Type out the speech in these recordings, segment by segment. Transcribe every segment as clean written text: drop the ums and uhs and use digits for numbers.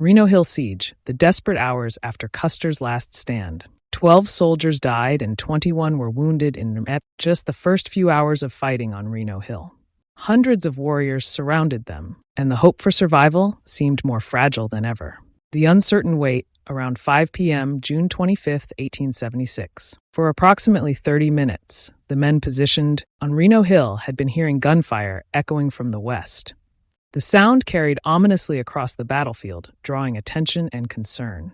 Reno Hill siege, the desperate hours after Custer's last stand. 12 soldiers died and 21 were wounded in just the first few hours of fighting on Reno Hill. Hundreds of warriors surrounded them, and the hope for survival seemed more fragile than ever. The uncertain wait, around 5 p.m., June 25, 1876. For approximately 30 minutes, the men positioned on Reno Hill had been hearing gunfire echoing from the west. The sound carried ominously across the battlefield, drawing attention and concern.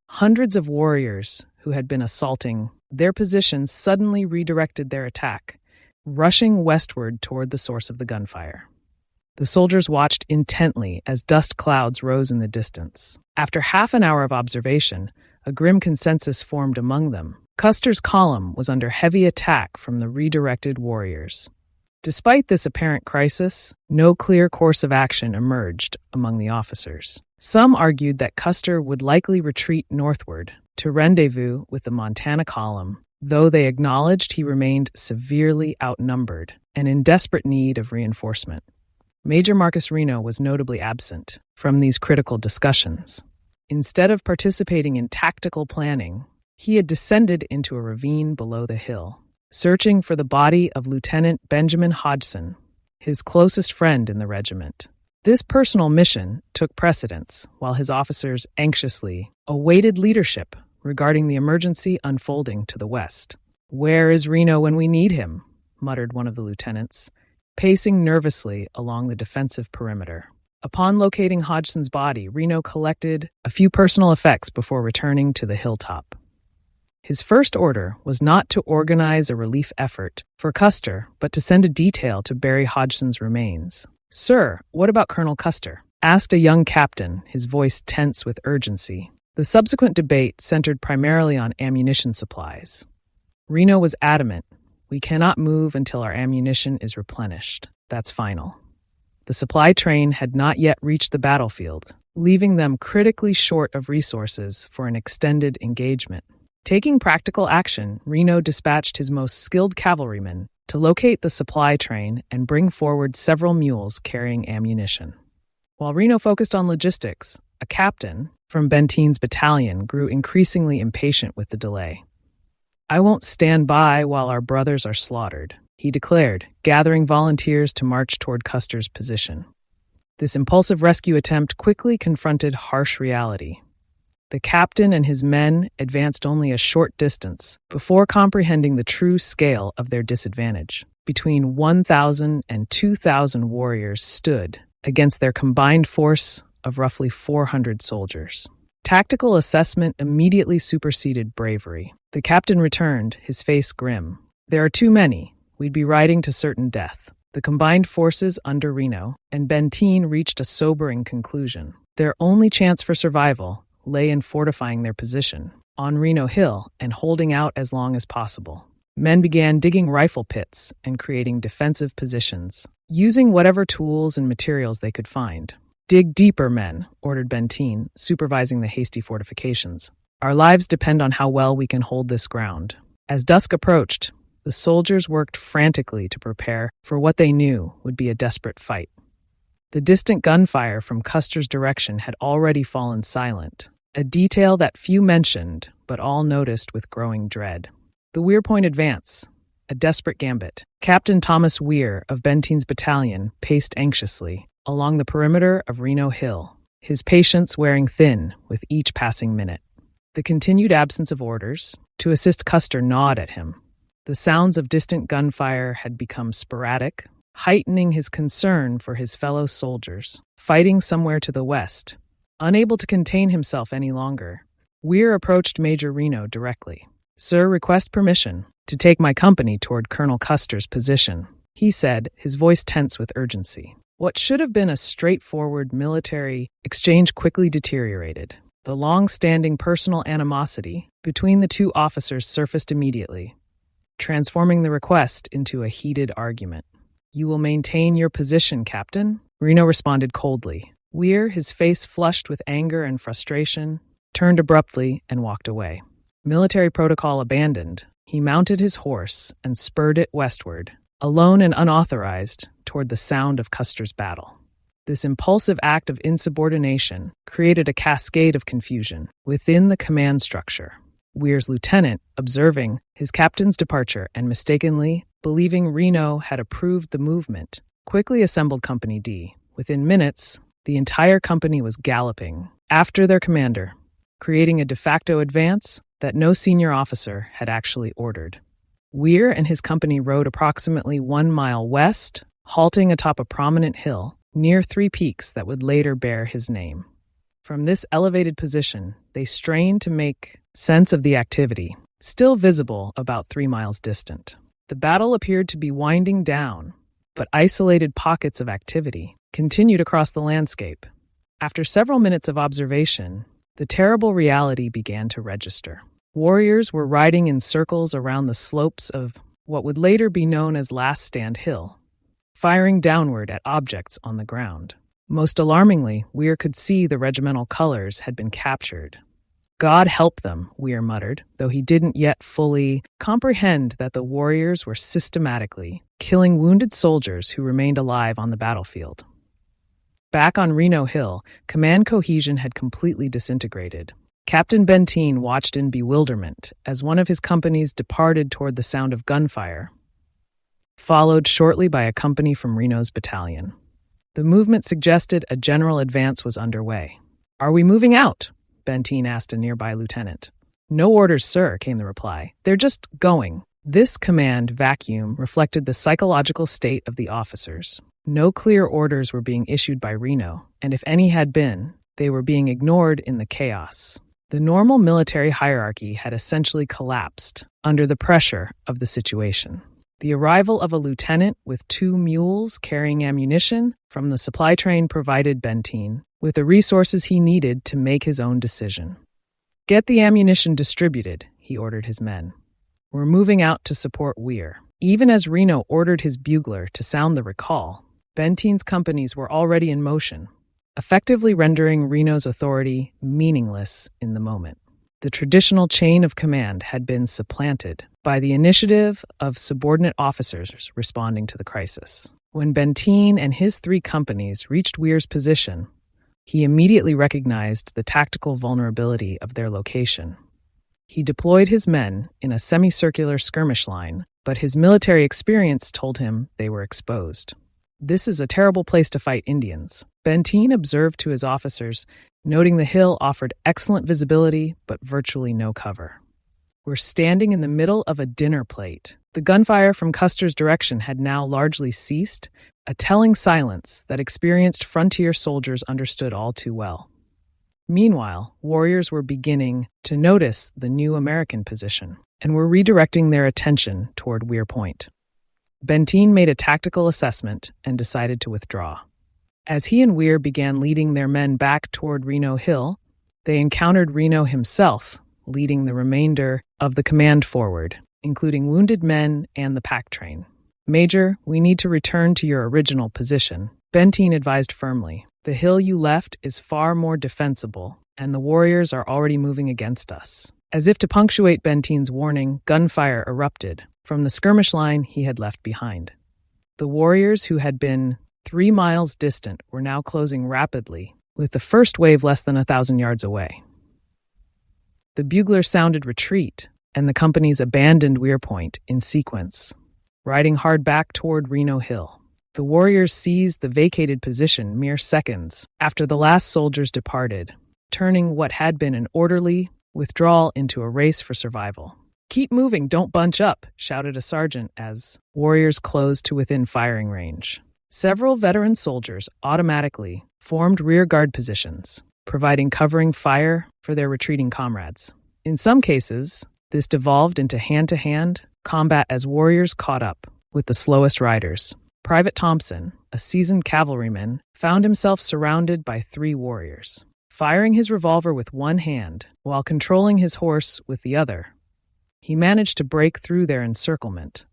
Hundreds of warriors who had been assaulting their positions suddenly redirected their attack, rushing westward toward the source of the gunfire. The soldiers watched intently as dust clouds rose in the distance. After half an hour of observation, a grim consensus formed among them. Custer's column was under heavy attack from the redirected warriors. Despite this apparent crisis, no clear course of action emerged among the officers. Some argued that Custer would likely retreat northward to rendezvous with the Montana column, though they acknowledged he remained severely outnumbered and in desperate need of reinforcement. Major Marcus Reno was notably absent from these critical discussions. Instead of participating in tactical planning, he had descended into a ravine below the hill, searching for the body of Lieutenant Benjamin Hodgson, his closest friend in the regiment. This personal mission took precedence while his officers anxiously awaited leadership regarding the emergency unfolding to the west. "Where is Reno when we need him?" muttered one of the lieutenants, pacing nervously along the defensive perimeter. Upon locating Hodgson's body, Reno collected a few personal effects before returning to the hilltop. His first order was not to organize a relief effort for Custer, but to send a detail to bury Hodgson's remains. "Sir, what about Colonel Custer?" asked a young captain, his voice tense with urgency. The subsequent debate centered primarily on ammunition supplies. Reno was adamant, "We cannot move until our ammunition is replenished. That's final." The supply train had not yet reached the battlefield, leaving them critically short of resources for an extended engagement. Taking practical action, Reno dispatched his most skilled cavalrymen to locate the supply train and bring forward several mules carrying ammunition. While Reno focused on logistics, a captain from Benteen's battalion grew increasingly impatient with the delay. "I won't stand by while our brothers are slaughtered," he declared, gathering volunteers to march toward Custer's position. This impulsive rescue attempt quickly confronted harsh reality. The captain and his men advanced only a short distance before comprehending the true scale of their disadvantage. Between 1,000 and 2,000 warriors stood against their combined force of roughly 400 soldiers. Tactical assessment immediately superseded bravery. The captain returned, his face grim. "There are too many. We'd be riding to certain death." The combined forces under Reno and Benteen reached a sobering conclusion. Their only chance for survival lay in fortifying their position on Reno Hill and holding out as long as possible. Men began digging rifle pits and creating defensive positions, using whatever tools and materials they could find. "Dig deeper, men," ordered Benteen, supervising the hasty fortifications. "Our lives depend on how well we can hold this ground." As dusk approached, the soldiers worked frantically to prepare for what they knew would be a desperate fight. The distant gunfire from Custer's direction had already fallen silent, a detail that few mentioned but all noticed with growing dread. The Weir Point advance, a desperate gambit. Captain Thomas Weir of Benteen's battalion paced anxiously along the perimeter of Reno Hill, his patience wearing thin with each passing minute. The continued absence of orders to assist Custer gnawed at him. The sounds of distant gunfire had become sporadic, heightening his concern for his fellow soldiers, fighting somewhere to the west. Unable to contain himself any longer, Weir approached Major Reno directly. "Sir, request permission to take my company toward Colonel Custer's position," he said, his voice tense with urgency. What should have been a straightforward military exchange quickly deteriorated. The long-standing personal animosity between the two officers surfaced immediately, transforming the request into a heated argument. "You will maintain your position, Captain?" Reno responded coldly. Weir, his face flushed with anger and frustration, turned abruptly and walked away. Military protocol abandoned, he mounted his horse and spurred it westward, alone and unauthorized, toward the sound of Custer's battle. This impulsive act of insubordination created a cascade of confusion within the command structure. Weir's lieutenant, observing his captain's departure and mistakenly believing Reno had approved the movement, quickly assembled Company D. Within minutes, the entire company was galloping after their commander, creating a de facto advance that no senior officer had actually ordered. Weir and his company rode approximately 1 mile west, halting atop a prominent hill near 3 peaks that would later bear his name. From this elevated position, they strained to make sense of the activity, still visible about 3 miles distant. The battle appeared to be winding down, but isolated pockets of activity continued across the landscape. After several minutes of observation, the terrible reality began to register. Warriors were riding in circles around the slopes of what would later be known as Last Stand Hill, firing downward at objects on the ground. Most alarmingly, Weir could see the regimental colors had been captured. God help them, Weir muttered, though he didn't yet fully comprehend that the warriors were systematically killing wounded soldiers who remained alive on the battlefield. Back on Reno Hill, command cohesion had completely disintegrated. Captain Benteen watched in bewilderment as one of his companies departed toward the sound of gunfire, followed shortly by a company from Reno's battalion. The movement suggested a general advance was underway. "Are we moving out?" Benteen asked a nearby lieutenant. "No orders, sir," came the reply. "They're just going." This command vacuum reflected the psychological state of the officers. No clear orders were being issued by Reno, and if any had been, they were being ignored in the chaos. The normal military hierarchy had essentially collapsed under the pressure of the situation. The arrival of a lieutenant with 2 mules carrying ammunition from the supply train provided Benteen with the resources he needed to make his own decision. "Get the ammunition distributed," he ordered his men. "We're moving out to support Weir." Even as Reno ordered his bugler to sound the recall, Benteen's companies were already in motion, effectively rendering Reno's authority meaningless in the moment. The traditional chain of command had been supplanted by the initiative of subordinate officers responding to the crisis. When Benteen and his 3 companies reached Weir's position, he immediately recognized the tactical vulnerability of their location. He deployed his men in a semicircular skirmish line, but his military experience told him they were exposed. "This is a terrible place to fight Indians," Benteen observed to his officers, noting the hill offered excellent visibility but virtually no cover. "We're standing in the middle of a dinner plate." The gunfire from Custer's direction had now largely ceased, a telling silence that experienced frontier soldiers understood all too well. Meanwhile, warriors were beginning to notice the new American position and were redirecting their attention toward Weir Point. Benteen made a tactical assessment and decided to withdraw. As he and Weir began leading their men back toward Reno Hill, they encountered Reno himself, leading the remainder of the command forward, including wounded men and the pack train. "Major, we need to return to your original position," Benteen advised firmly. "The hill you left is far more defensible, and the warriors are already moving against us." As if to punctuate Benteen's warning, gunfire erupted from the skirmish line he had left behind. The warriors who had been 3 miles distant were now closing rapidly, with the first wave less than 1,000 yards away. The bugler sounded retreat, and the companies abandoned Weir Point in sequence, riding hard back toward Reno Hill. The warriors seized the vacated position mere seconds after the last soldiers departed, turning what had been an orderly withdrawal into a race for survival. "Keep moving, don't bunch up," shouted a sergeant as warriors closed to within firing range. Several veteran soldiers automatically formed rear guard positions, providing covering fire for their retreating comrades. In some cases, this devolved into hand-to-hand combat as warriors caught up with the slowest riders. Private Thompson, a seasoned cavalryman, found himself surrounded by 3 warriors. Firing his revolver with one hand while controlling his horse with the other, he managed to break through their encirclement.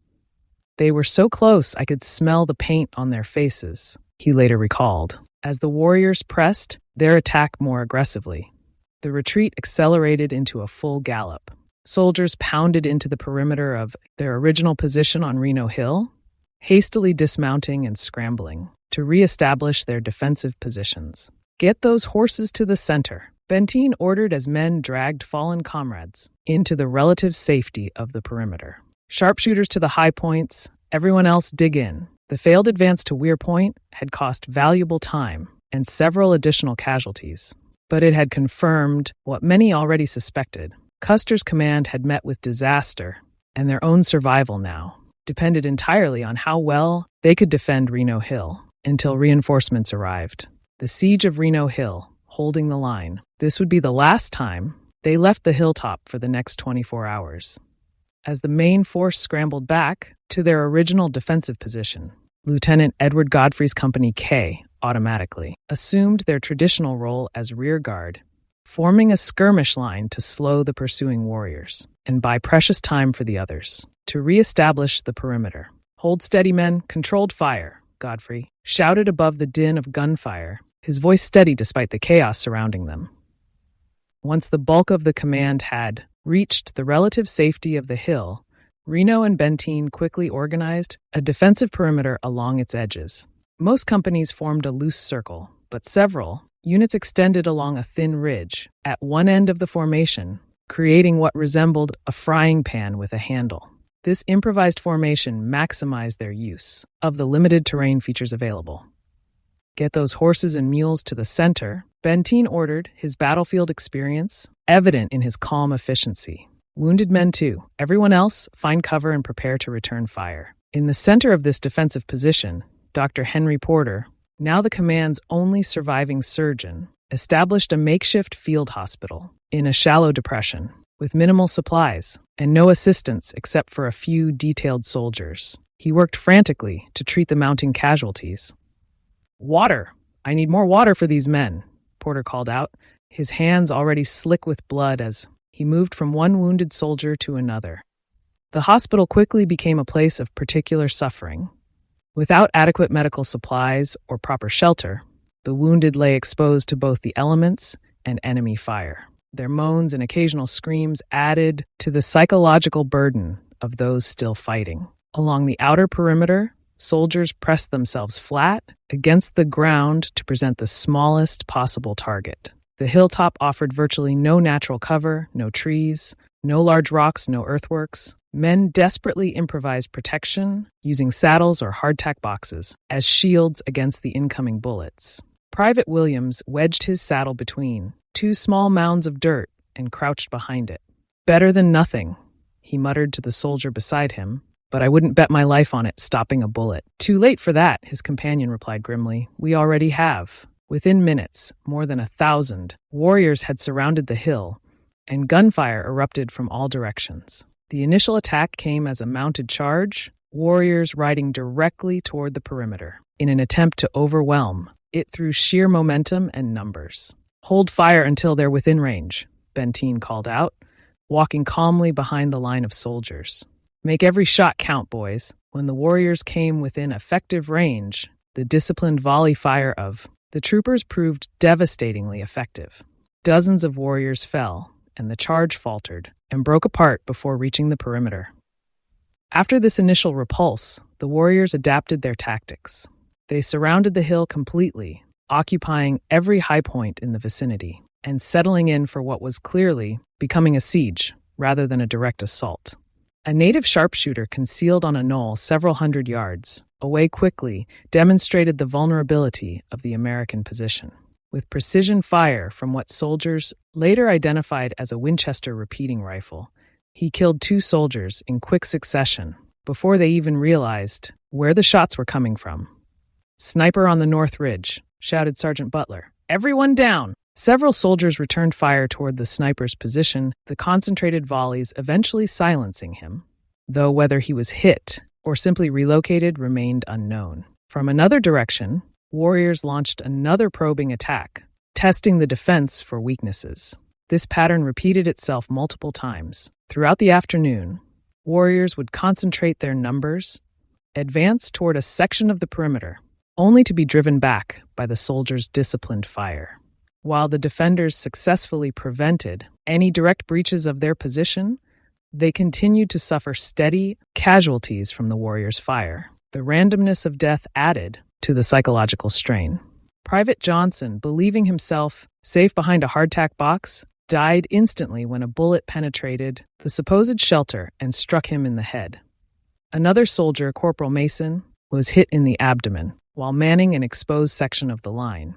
"They were so close I could smell the paint on their faces," he later recalled. As the warriors pressed their attack more aggressively, the retreat accelerated into a full gallop. Soldiers pounded into the perimeter of their original position on Reno Hill, hastily dismounting and scrambling to re-establish their defensive positions. "Get those horses to the center," Benteen ordered as men dragged fallen comrades into the relative safety of the perimeter. Sharpshooters to the high points, everyone else dig in. The failed advance to Weir Point had cost valuable time and several additional casualties, but it had confirmed what many already suspected. Custer's command had met with disaster, and their own survival now depended entirely on how well they could defend Reno Hill until reinforcements arrived. The siege of Reno Hill, holding the line. This would be the last time they left the hilltop for the next 24 hours. As the main force scrambled back to their original defensive position, Lieutenant Edward Godfrey's Company K automatically assumed their traditional role as rear guard, forming a skirmish line to slow the pursuing warriors and buy precious time for the others to re-establish the perimeter. "Hold steady, men, controlled fire," Godfrey shouted above the din of gunfire, his voice steady despite the chaos surrounding them. Once the bulk of the command had reached the relative safety of the hill, Reno and Benteen quickly organized a defensive perimeter along its edges. Most companies formed a loose circle, but several units extended along a thin ridge at one end of the formation, creating what resembled a frying pan with a handle. This improvised formation maximized their use of the limited terrain features available. "Get those horses and mules to the center," Benteen ordered, his battlefield experience evident in his calm efficiency. "Wounded men too. Everyone else, find cover and prepare to return fire." In the center of this defensive position, Dr. Henry Porter, now the command's only surviving surgeon, established a makeshift field hospital in a shallow depression with minimal supplies and no assistance except for a few detailed soldiers. He worked frantically to treat the mounting casualties. "Water! I need more water for these men," Porter called out, his hands already slick with blood as he moved from one wounded soldier to another. The hospital quickly became a place of particular suffering. Without adequate medical supplies or proper shelter, the wounded lay exposed to both the elements and enemy fire. Their moans and occasional screams added to the psychological burden of those still fighting. Along the outer perimeter, soldiers pressed themselves flat against the ground to present the smallest possible target. The hilltop offered virtually no natural cover, no trees, no large rocks, no earthworks. Men desperately improvised protection using saddles or hardtack boxes as shields against the incoming bullets. Private Williams wedged his saddle between two small mounds of dirt and crouched behind it. "Better than nothing," he muttered to the soldier beside him, "but I wouldn't bet my life on it stopping a bullet." "Too late for that," his companion replied grimly. "We already have." Within minutes, more than 1,000 warriors had surrounded the hill, and gunfire erupted from all directions. The initial attack came as a mounted charge, warriors riding directly toward the perimeter, in an attempt to overwhelm it through sheer momentum and numbers. "Hold fire until they're within range," Benteen called out, walking calmly behind the line of soldiers. "Make every shot count, boys." When the warriors came within effective range, the disciplined volley fire of the troopers proved devastatingly effective. Dozens of warriors fell, and the charge faltered and broke apart before reaching the perimeter. After this initial repulse, the warriors adapted their tactics. They surrounded the hill completely, occupying every high point in the vicinity, and settling in for what was clearly becoming a siege rather than a direct assault. A native sharpshooter concealed on a knoll several hundred yards away quickly demonstrated the vulnerability of the American position. With precision fire from what soldiers later identified as a Winchester repeating rifle, he killed 2 soldiers in quick succession before they even realized where the shots were coming from. "Sniper on the North Ridge," shouted Sergeant Butler. "Everyone down!" Several soldiers returned fire toward the sniper's position, the concentrated volleys eventually silencing him, though whether he was hit or simply relocated remained unknown. From another direction, warriors launched another probing attack, testing the defense for weaknesses. This pattern repeated itself multiple times. Throughout the afternoon, warriors would concentrate their numbers, advance toward a section of the perimeter, only to be driven back by the soldiers' disciplined fire. While the defenders successfully prevented any direct breaches of their position, they continued to suffer steady casualties from the warriors' fire. The The randomness of death added to the psychological strain. Private Johnson, believing himself safe behind a hardtack box, died instantly when a bullet penetrated the supposed shelter and struck him in the head. Another soldier, Corporal Mason, was hit in the abdomen while manning an exposed section of the line.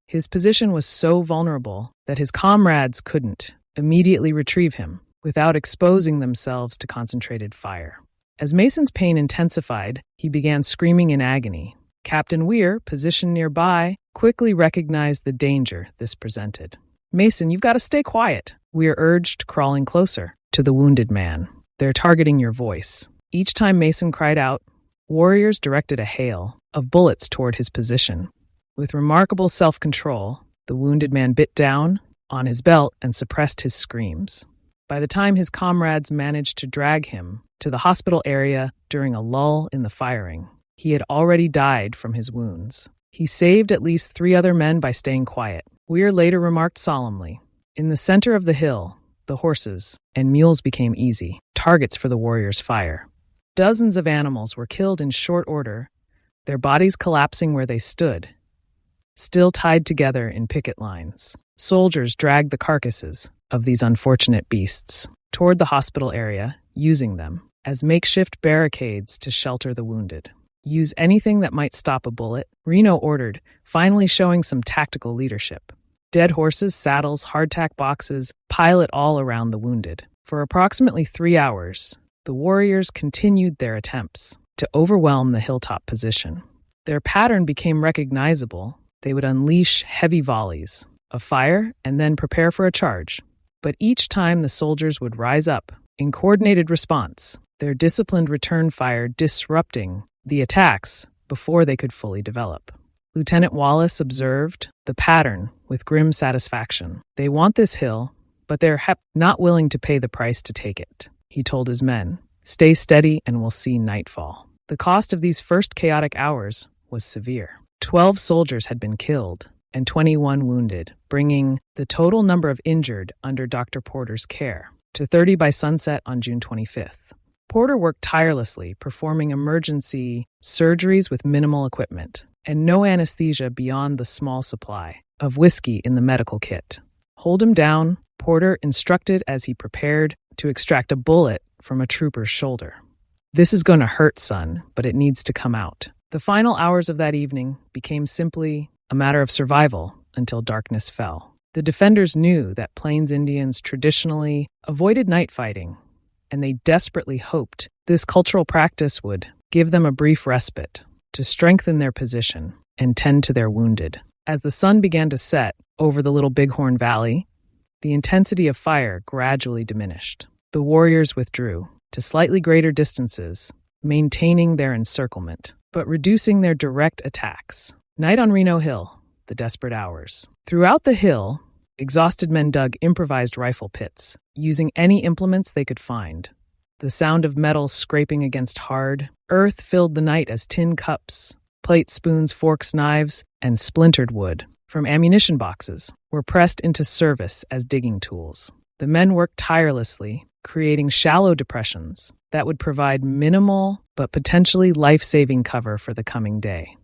His position was so vulnerable that his comrades couldn't immediately retrieve him without exposing themselves to concentrated fire. As Mason's pain intensified, he began screaming in agony. Captain Weir, positioned nearby, quickly recognized the danger this presented. "Mason, you've got to stay quiet," Weir urged, crawling closer to the wounded man. "They're targeting your voice." Each time Mason cried out, warriors directed a hail of bullets toward his position. With remarkable self-control, the wounded man bit down on his belt and suppressed his screams. By the time his comrades managed to drag him to the hospital area during a lull in the firing, he had already died from his wounds. He saved at least 3 other men by staying quiet. Weir later remarked solemnly, "In the center of the hill, the horses and mules became easy targets for the warriors' fire. Dozens of animals were killed in short order, their bodies collapsing where they stood, still tied together in picket lines. Soldiers dragged the carcasses of these unfortunate beasts toward the hospital area, using them as makeshift barricades to shelter the wounded. Use anything that might stop a bullet," Reno ordered, finally showing some tactical leadership. Dead horses, saddles, hardtack boxes, pile it all around the wounded. For approximately 3 hours, the warriors continued their attempts to overwhelm the hilltop position. Their pattern became recognizable. They would unleash heavy volleys of fire and then prepare for a charge. But each time the soldiers would rise up in coordinated response, their disciplined return fire disrupting the attacks before they could fully develop. Lieutenant Wallace observed the pattern with grim satisfaction. "They want this hill, but they're not willing to pay the price to take it," he told his men. "Stay steady and we'll see nightfall." The cost of these first chaotic hours was severe. 12 soldiers had been killed and 21 wounded, bringing the total number of injured under Dr. Porter's care to 30 by sunset on June 25th. Porter worked tirelessly, performing emergency surgeries with minimal equipment and no anesthesia beyond the small supply of whiskey in the medical kit. "Hold him down," Porter instructed as he prepared to extract a bullet from a trooper's shoulder. "This is going to hurt, son, but it needs to come out." The final hours of that evening became simply a matter of survival until darkness fell. The defenders knew that Plains Indians traditionally avoided night fighting, and they desperately hoped this cultural practice would give them a brief respite to strengthen their position and tend to their wounded. As the sun began to set over the Little Bighorn Valley, the intensity of fire gradually diminished. The warriors withdrew to slightly greater distances, maintaining their encirclement, but reducing their direct attacks. Night on Reno Hill, the desperate hours. Throughout the hill, exhausted men dug improvised rifle pits, using any implements they could find. The sound of metal scraping against hard earth filled the night as tin cups, plates, spoons, forks, knives, and splintered wood from ammunition boxes were pressed into service as digging tools. The men worked tirelessly, creating shallow depressions that would provide minimal but potentially life-saving cover for the coming day.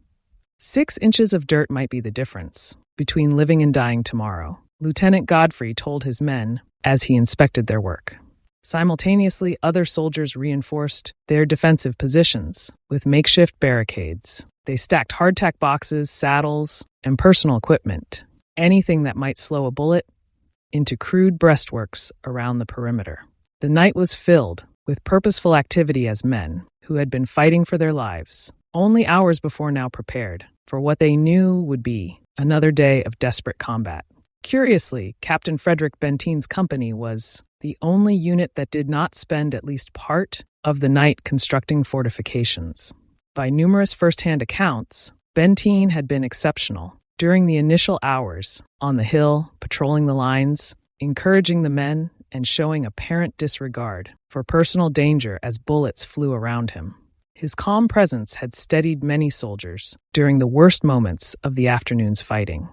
6 inches of dirt might be the difference between living and dying tomorrow, Lieutenant Godfrey told his men as he inspected their work. Simultaneously, other soldiers reinforced their defensive positions with makeshift barricades. They stacked hardtack boxes, saddles, and personal equipment, anything that might slow a bullet, into crude breastworks around the perimeter. The night was filled with purposeful activity as men who had been fighting for their lives, only hours before now prepared for what they knew would be another day of desperate combat. Curiously, Captain Frederick Benteen's company was the only unit that did not spend at least part of the night constructing fortifications. By numerous first-hand accounts, Benteen had been exceptional during the initial hours on the hill, patrolling the lines, encouraging the men, and showing apparent disregard for personal danger as bullets flew around him. His calm presence had steadied many soldiers during the worst moments of the afternoon's fighting.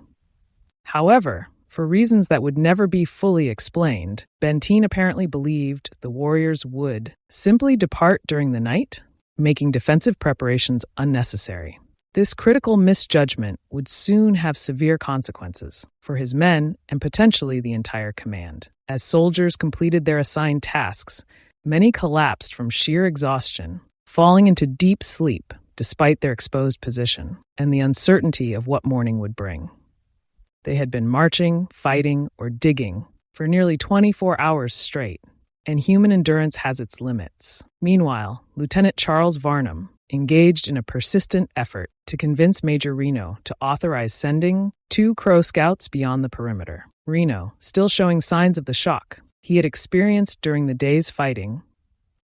However, for reasons that would never be fully explained, Benteen apparently believed the warriors would simply depart during the night, making defensive preparations unnecessary. This critical misjudgment would soon have severe consequences for his men and potentially the entire command. As soldiers completed their assigned tasks, many collapsed from sheer exhaustion, falling into deep sleep despite their exposed position and the uncertainty of what morning would bring. They had been marching, fighting, or digging for nearly 24 hours straight, and human endurance has its limits. Meanwhile, Lieutenant Charles Varnum engaged in a persistent effort to convince Major Reno to authorize sending 2 Crow Scouts beyond the perimeter. Reno, still showing signs of the shock he had experienced during the day's fighting,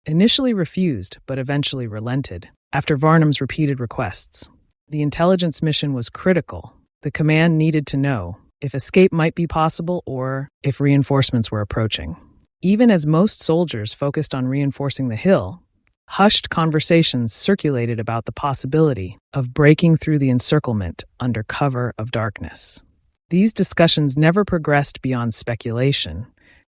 initially refused but eventually relented after Varnum's repeated requests. The intelligence mission was critical. The command needed to know if escape might be possible or if reinforcements were approaching. Even as most soldiers focused on reinforcing the hill, hushed conversations circulated about the possibility of breaking through the encirclement under cover of darkness. These discussions never progressed beyond speculation,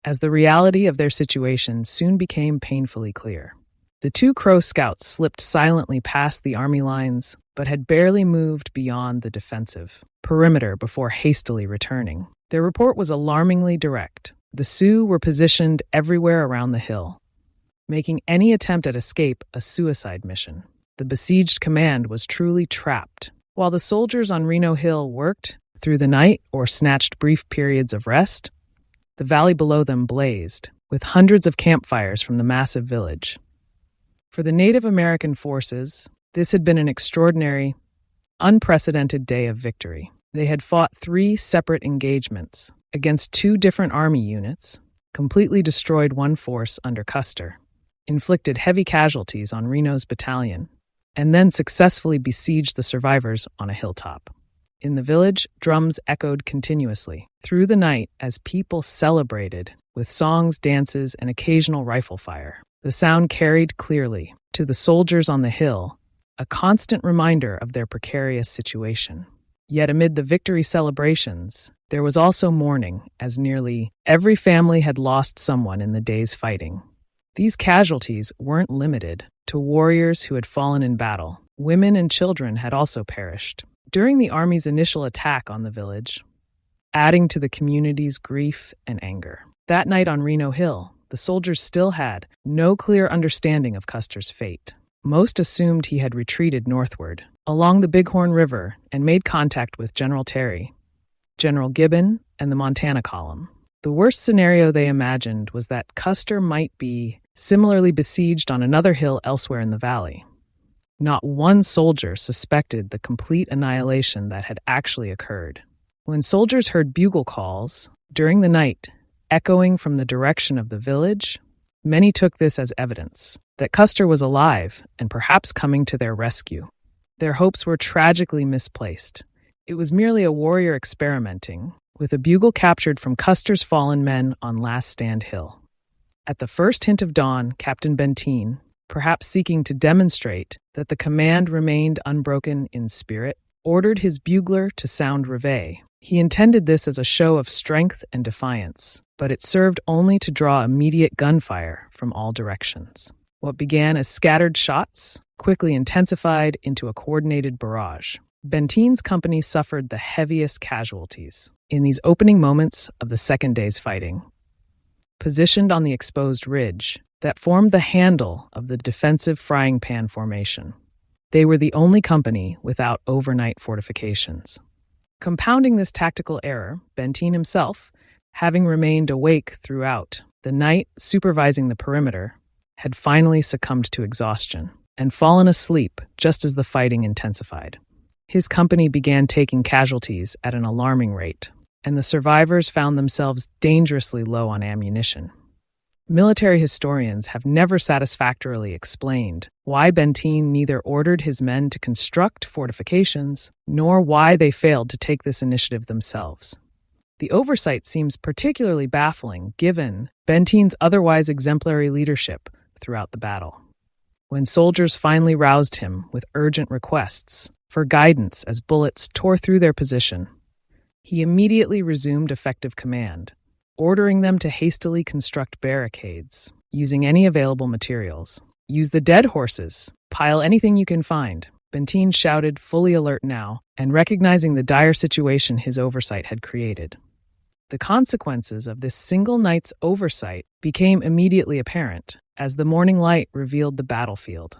as the reality of their situation soon became painfully clear. The 2 Crow Scouts slipped silently past the Army lines, but had barely moved beyond the defensive perimeter before hastily returning. Their report was alarmingly direct. The Sioux were positioned everywhere around the hill, making any attempt at escape a suicide mission. The besieged command was truly trapped. While the soldiers on Reno Hill worked through the night or snatched brief periods of rest, the valley below them blazed, with hundreds of campfires from the massive village. For the Native American forces, this had been an extraordinary, unprecedented day of victory. They had fought 3 separate engagements against 2 different army units, completely destroyed one force under Custer, inflicted heavy casualties on Reno's battalion, and then successfully besieged the survivors on a hilltop. In the village, drums echoed continuously through the night as people celebrated with songs, dances, and occasional rifle fire. The sound carried clearly to the soldiers on the hill, a constant reminder of their precarious situation. Yet amid the victory celebrations, there was also mourning, as nearly every family had lost someone in the day's fighting. These casualties weren't limited to warriors who had fallen in battle. Women and children had also perished during the Army's initial attack on the village, adding to the community's grief and anger. That night on Reno Hill, the soldiers still had no clear understanding of Custer's fate. Most assumed he had retreated northward, along the Bighorn River, and made contact with General Terry, General Gibbon, and the Montana Column. The worst scenario they imagined was that Custer might be similarly besieged on another hill elsewhere in the valley. Not one soldier suspected the complete annihilation that had actually occurred. When soldiers heard bugle calls during the night, echoing from the direction of the village, many took this as evidence that Custer was alive and perhaps coming to their rescue. Their hopes were tragically misplaced. It was merely a warrior experimenting with a bugle captured from Custer's fallen men on Last Stand Hill. At the first hint of dawn, Captain Benteen, perhaps seeking to demonstrate that the command remained unbroken in spirit, ordered his bugler to sound reveille. He intended this as a show of strength and defiance, but it served only to draw immediate gunfire from all directions. What began as scattered shots quickly intensified into a coordinated barrage. Benteen's company suffered the heaviest casualties in these opening moments of the second day's fighting. Positioned on the exposed ridge that formed the handle of the defensive frying pan formation, they were the only company without overnight fortifications. Compounding this tactical error, Benteen himself, having remained awake throughout the night supervising the perimeter, had finally succumbed to exhaustion and fallen asleep just as the fighting intensified. His company began taking casualties at an alarming rate, and the survivors found themselves dangerously low on ammunition. Military historians have never satisfactorily explained why Benteen neither ordered his men to construct fortifications nor why they failed to take this initiative themselves. The oversight seems particularly baffling given Benteen's otherwise exemplary leadership throughout the battle. When soldiers finally roused him with urgent requests for guidance as bullets tore through their position, he immediately resumed effective command, ordering them to hastily construct barricades using any available materials, use the dead horses Pile anything you can find, Benteen shouted, fully alert now, and recognizing the dire situation his oversight had created. The consequences of this single night's oversight became immediately apparent as the morning light revealed the battlefield.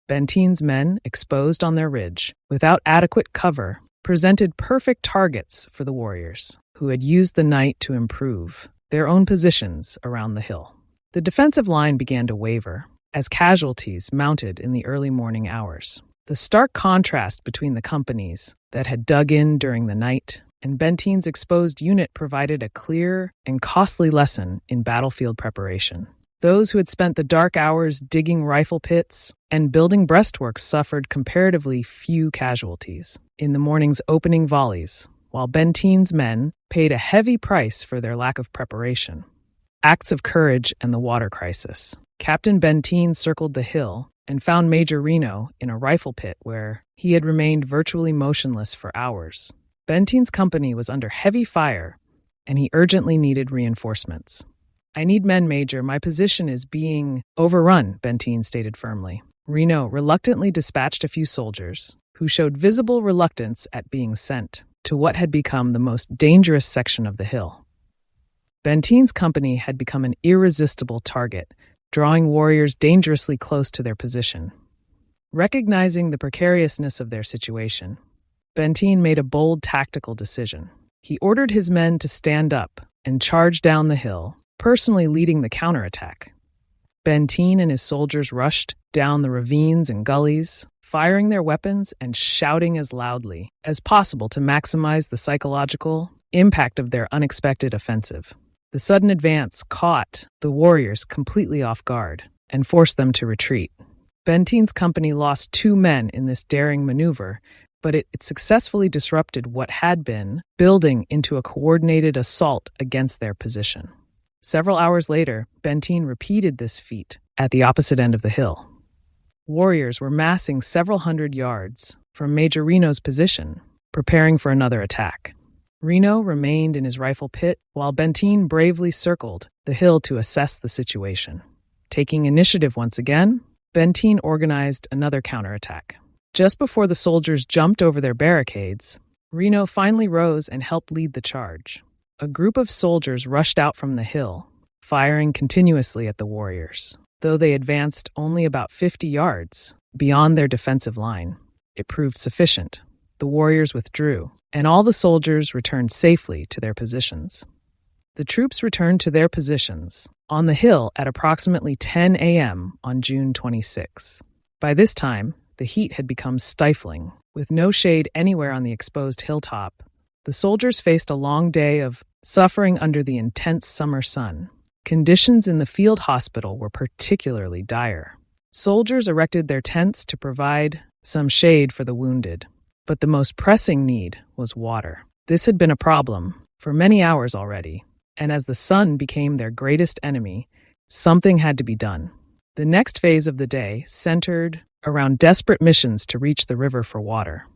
Benteen's men, exposed on their ridge, without adequate cover, presented perfect targets for the warriors, who had used the night to improve their own positions around the hill. The defensive line began to waver as casualties mounted in the early morning hours. The stark contrast between the companies that had dug in during the night and Benteen's exposed unit provided a clear and costly lesson in battlefield preparation. Those who had spent the dark hours digging rifle pits and building breastworks suffered comparatively few casualties in the morning's opening volleys, while Benteen's men paid a heavy price for their lack of preparation. Acts of courage and the water crisis. Captain Benteen circled the hill and found Major Reno in a rifle pit where he had remained virtually motionless for hours. Benteen's company was under heavy fire, and he urgently needed reinforcements. "I need men, Major. My position is being overrun," Benteen stated firmly. Reno reluctantly dispatched a few soldiers, who showed visible reluctance at being sent to what had become the most dangerous section of the hill. Benteen's company had become an irresistible target, drawing warriors dangerously close to their position. Recognizing the precariousness of their situation, Benteen made a bold tactical decision. He ordered his men to stand up and charge down the hill, personally leading the counterattack. Benteen and his soldiers rushed down the ravines and gullies, firing their weapons and shouting as loudly as possible to maximize the psychological impact of their unexpected offensive. The sudden advance caught the warriors completely off guard and forced them to retreat. Benteen's company lost 2 men in this daring maneuver, but it successfully disrupted what had been building into a coordinated assault against their position. Several hours later, Benteen repeated this feat at the opposite end of the hill. Warriors were massing several hundred yards from Major Reno's position, preparing for another attack. Reno remained in his rifle pit while Benteen bravely circled the hill to assess the situation. Taking initiative once again, Benteen organized another counterattack. Just before the soldiers jumped over their barricades, Reno finally rose and helped lead the charge. A group of soldiers rushed out from the hill, firing continuously at the warriors. Though they advanced only about 50 yards beyond their defensive line, it proved sufficient. The warriors withdrew, and all the soldiers returned safely to their positions. The troops returned to their positions on the hill at approximately 10 a.m. on June 26. By this time, the heat had become stifling. With no shade anywhere on the exposed hilltop, the soldiers faced a long day of suffering under the intense summer sun. Conditions in the field hospital were particularly dire. Soldiers erected their tents to provide some shade for the wounded, but the most pressing need was water. This had been a problem for many hours already, and as the sun became their greatest enemy, something had to be done. The next phase of the day centered around desperate missions to reach the river for water.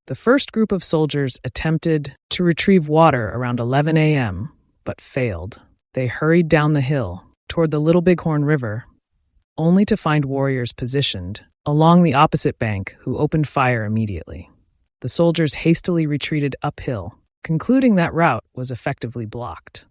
The first group of soldiers attempted to retrieve water around 11 a.m., but failed. They hurried down the hill toward the Little Bighorn River, only to find warriors positioned along the opposite bank who opened fire immediately. The soldiers hastily retreated uphill, concluding that route was effectively blocked.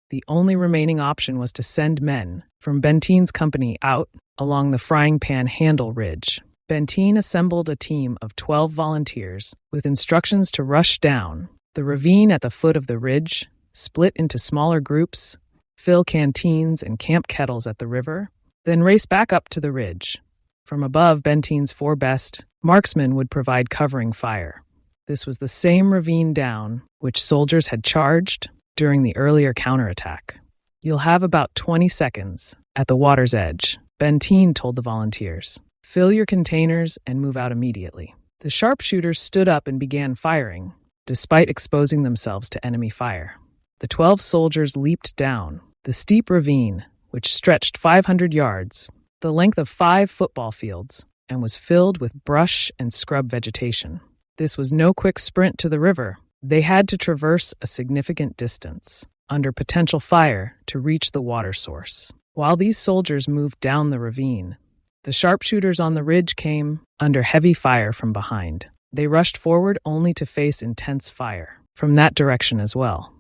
The only remaining option was to send men from Benteen's company out along the Frying Pan Handle Ridge. Benteen assembled a team of 12 volunteers with instructions to rush down the ravine at the foot of the ridge, split into smaller groups, fill canteens and camp kettles at the river, then race back up to the ridge. From above, Benteen's 4 best marksmen would provide covering fire. This was the same ravine down which soldiers had charged during the earlier counterattack. "You'll have about 20 seconds at the water's edge," Benteen told the volunteers. "Fill your containers and move out immediately." The sharpshooters stood up and began firing, despite exposing themselves to enemy fire. The 12 soldiers leaped down the steep ravine, which stretched 500 yards, the length of 5 football fields, and was filled with brush and scrub vegetation. This was no quick sprint to the river. They had to traverse a significant distance under potential fire to reach the water source. While these soldiers moved down the ravine, The sharpshooters on the ridge came under heavy fire from behind. They rushed forward only to face intense fire from that direction as well.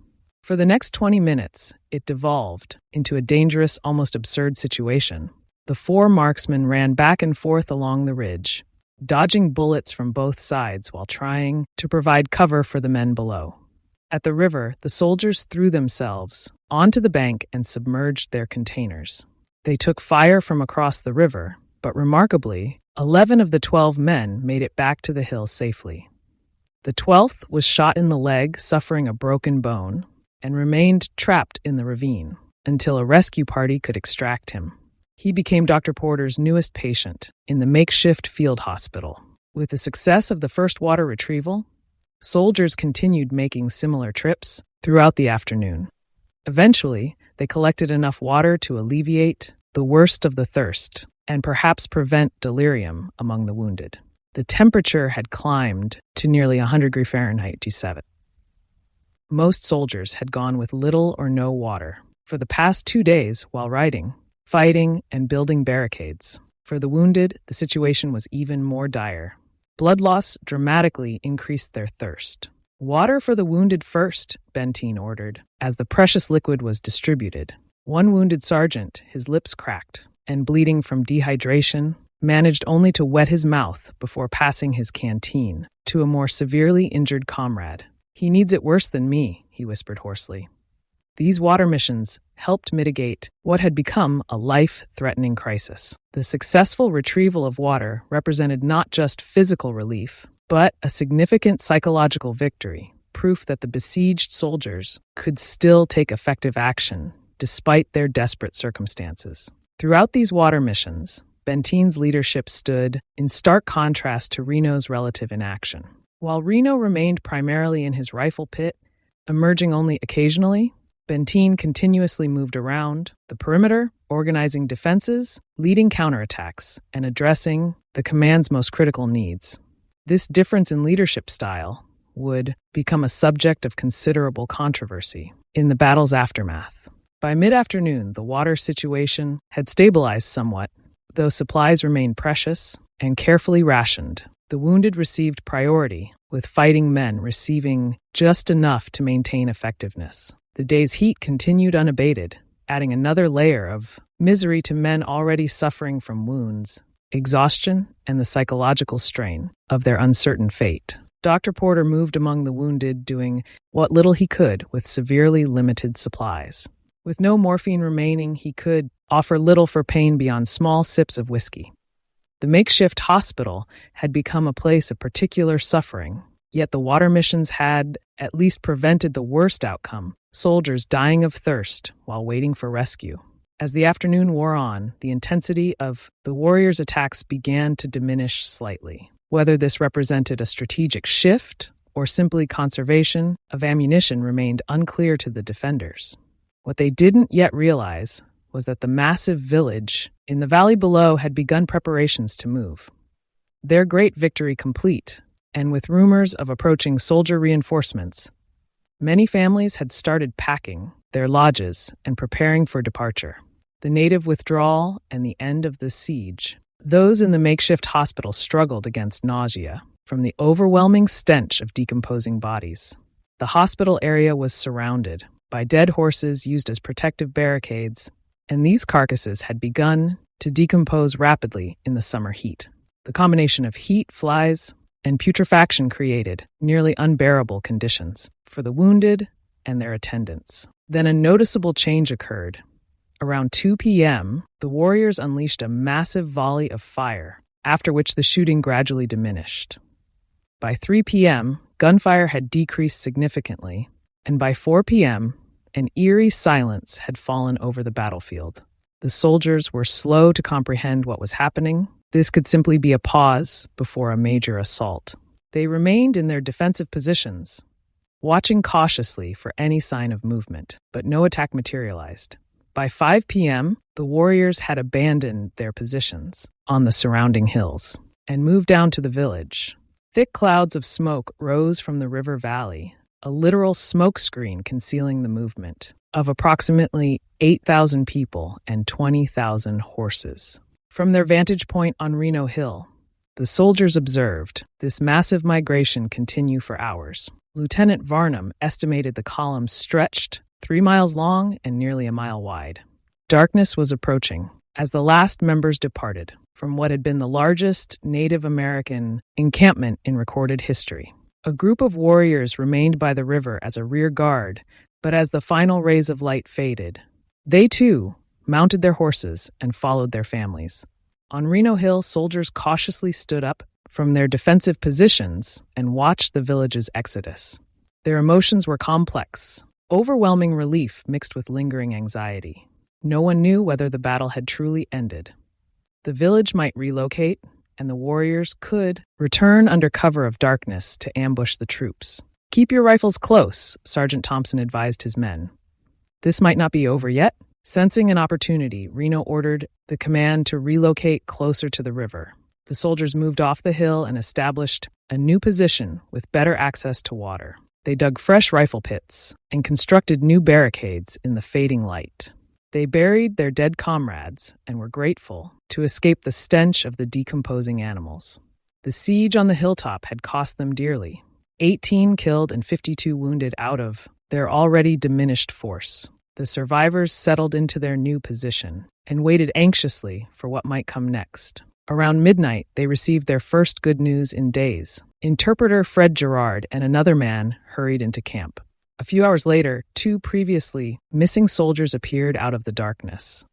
For the next 20 minutes, it devolved into a dangerous, almost absurd situation. The 4 marksmen ran back and forth along the ridge, dodging bullets from both sides while trying to provide cover for the men below. At the river, the soldiers threw themselves onto the bank and submerged their containers. They took fire from across the river, but remarkably, 11 of the 12 men made it back to the hill safely. The 12th was shot in the leg, suffering a broken bone, and remained trapped in the ravine until a rescue party could extract him. He became Dr. Porter's newest patient in the makeshift field hospital. With the success of the first water retrieval, soldiers continued making similar trips throughout the afternoon. Eventually, they collected enough water to alleviate the worst of the thirst and perhaps prevent delirium among the wounded. The temperature had climbed to nearly 100 degrees Fahrenheit G7. Most soldiers had gone with little or no water for the past 2 days while riding, fighting, and building barricades. For the wounded, the situation was even more dire. Blood loss dramatically increased their thirst. "Water for the wounded first," Benteen ordered, as the precious liquid was distributed. One wounded sergeant, his lips cracked and bleeding from dehydration, managed only to wet his mouth before passing his canteen to a more severely injured comrade. "He needs it worse than me," he whispered hoarsely. These water missions helped mitigate what had become a life-threatening crisis. The successful retrieval of water represented not just physical relief, but a significant psychological victory, proof that the besieged soldiers could still take effective action despite their desperate circumstances. Throughout these water missions, Benteen's leadership stood in stark contrast to Reno's relative inaction. While Reno remained primarily in his rifle pit, emerging only occasionally, Benteen continuously moved around the perimeter, organizing defenses, leading counterattacks, and addressing the command's most critical needs. This difference in leadership style would become a subject of considerable controversy in the battle's aftermath. By mid-afternoon, the water situation had stabilized somewhat, though supplies remained precious and carefully rationed. The wounded received priority, with fighting men receiving just enough to maintain effectiveness. The day's heat continued unabated, adding another layer of misery to men already suffering from wounds, exhaustion, and the psychological strain of their uncertain fate. Dr. Porter moved among the wounded, doing what little he could with severely limited supplies. With no morphine remaining, he could offer little for pain beyond small sips of whiskey. The makeshift hospital had become a place of particular suffering, yet the water missions had at least prevented the worst outcome, soldiers dying of thirst while waiting for rescue. As the afternoon wore on, the intensity of the warriors' attacks began to diminish slightly. Whether this represented a strategic shift or simply conservation of ammunition remained unclear to the defenders. What they didn't yet realize was that the massive village in the valley below had begun preparations to move. Their great victory complete, and with rumors of approaching soldier reinforcements, many families had started packing their lodges and preparing for departure. The native withdrawal and the end of the siege. Those in the makeshift hospital struggled against nausea from the overwhelming stench of decomposing bodies. The hospital area was surrounded by dead horses used as protective barricades, and these carcasses had begun to decompose rapidly in the summer heat. The combination of heat, flies, and putrefaction created nearly unbearable conditions for the wounded and their attendants. Then a noticeable change occurred. Around 2 p.m., the warriors unleashed a massive volley of fire, after which the shooting gradually diminished. By 3 p.m., gunfire had decreased significantly, and by 4 p.m., an eerie silence had fallen over the battlefield. The soldiers were slow to comprehend what was happening. This could simply be a pause before a major assault. They remained in their defensive positions, watching cautiously for any sign of movement, but no attack materialized. By 5 p.m., the warriors had abandoned their positions on the surrounding hills and moved down to the village. Thick clouds of smoke rose from the river valley, a literal smokescreen concealing the movement of approximately 8,000 people and 20,000 horses. From their vantage point on Reno Hill, the soldiers observed this massive migration continue for hours. Lieutenant Varnum estimated the column stretched 3 miles long and nearly a mile wide. Darkness was approaching as the last members departed from what had been the largest Native American encampment in recorded history. A group of warriors remained by the river as a rear guard, but as the final rays of light faded, they too mounted their horses and followed their families. On Reno Hill, soldiers cautiously stood up from their defensive positions and watched the village's exodus. Their emotions were complex, overwhelming relief mixed with lingering anxiety. No one knew whether the battle had truly ended. The village might relocate, and the warriors could return under cover of darkness to ambush the troops. "Keep your rifles close," Sergeant Thompson advised his men. This might not be over yet. Sensing an opportunity, Reno ordered the command to relocate closer to the river. The soldiers moved off the hill and established a new position with better access to water. They dug fresh rifle pits and constructed new barricades in the fading light. They buried their dead comrades and were grateful to escape the stench of the decomposing animals. The siege on the hilltop had cost them dearly. 18 killed and 52 wounded out of their already diminished force. The survivors settled into their new position and waited anxiously for what might come next. Around midnight, they received their first good news in days. Interpreter Fred Gerard and another man hurried into camp. A few hours later, 2 previously missing soldiers appeared out of the darkness.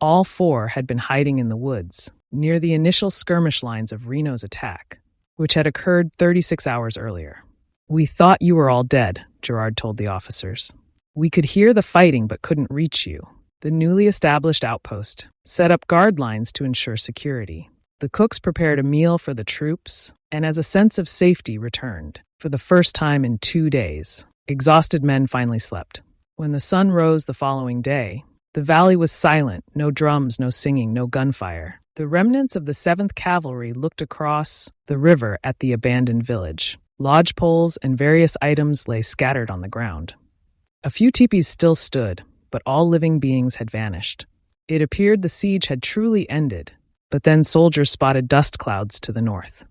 All 4 had been hiding in the woods, near the initial skirmish lines of Reno's attack, which had occurred 36 hours earlier. "We thought you were all dead," Gerard told the officers. "We could hear the fighting but couldn't reach you." The newly established outpost set up guard lines to ensure security. The cooks prepared a meal for the troops, and as a sense of safety returned, for the first time in 2 days, exhausted men finally slept. When the sun rose the following day, the valley was silent, no drums, no singing, no gunfire. The remnants of the 7th Cavalry looked across the river at the abandoned village. Lodge poles and various items lay scattered on the ground. A few teepees still stood, but all living beings had vanished. It appeared the siege had truly ended, but then soldiers spotted dust clouds to the north.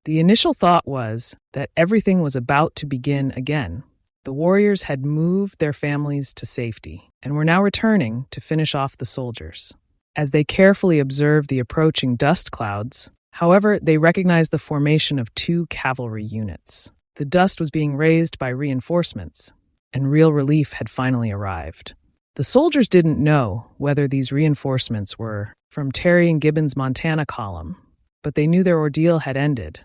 The initial thought was that everything was about to begin again. The warriors had moved their families to safety and were now returning to finish off the soldiers. As they carefully observed the approaching dust clouds, however, they recognized the formation of 2 cavalry units. The dust was being raised by reinforcements, and real relief had finally arrived. The soldiers didn't know whether these reinforcements were from Terry and Gibbon's Montana column, but they knew their ordeal had ended.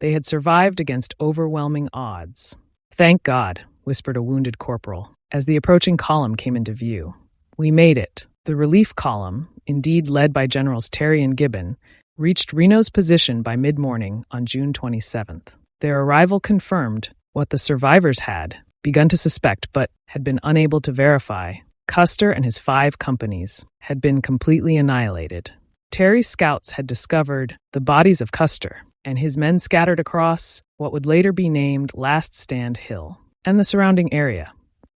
They had survived against overwhelming odds. "Thank God," whispered a wounded corporal, as the approaching column came into view. "We made it." The relief column, indeed led by Generals Terry and Gibbon, reached Reno's position by mid-morning on June 27th. Their arrival confirmed what the survivors had begun to suspect but had been unable to verify. Custer and his 5 companies had been completely annihilated. Terry's scouts had discovered the bodies of Custer and his men scattered across what would later be named Last Stand Hill and the surrounding area.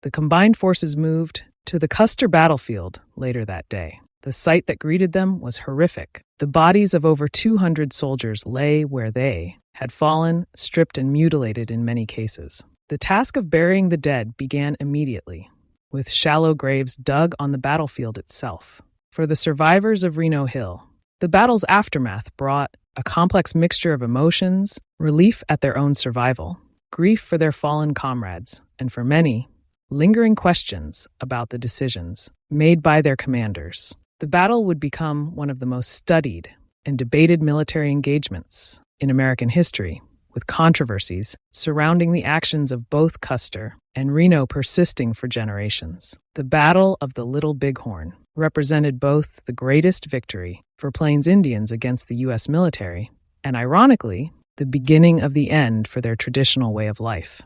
The combined forces moved to the Custer battlefield later that day. The sight that greeted them was horrific. The bodies of over 200 soldiers lay where they had fallen, stripped and mutilated in many cases. The task of burying the dead began immediately, with shallow graves dug on the battlefield itself. For the survivors of Reno Hill, the battle's aftermath brought a complex mixture of emotions, relief at their own survival, grief for their fallen comrades, and for many, lingering questions about the decisions made by their commanders. The battle would become one of the most studied and debated military engagements in American history, with controversies surrounding the actions of both Custer and Reno persisting for generations. The Battle of the Little Bighorn represented both the greatest victory for Plains Indians against the U.S. military and, ironically, the beginning of the end for their traditional way of life.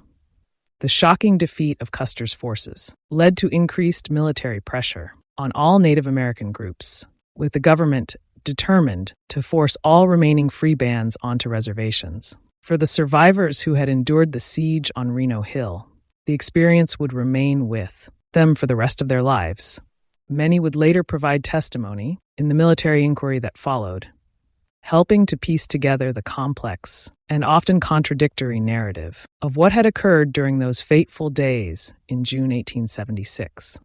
The shocking defeat of Custer's forces led to increased military pressure on all Native American groups, with the government determined to force all remaining free bands onto reservations. For the survivors who had endured the siege on Reno Hill, the experience would remain with them for the rest of their lives. Many would later provide testimony in the military inquiry that followed, helping to piece together the complex and often contradictory narrative of what had occurred during those fateful days in June 1876.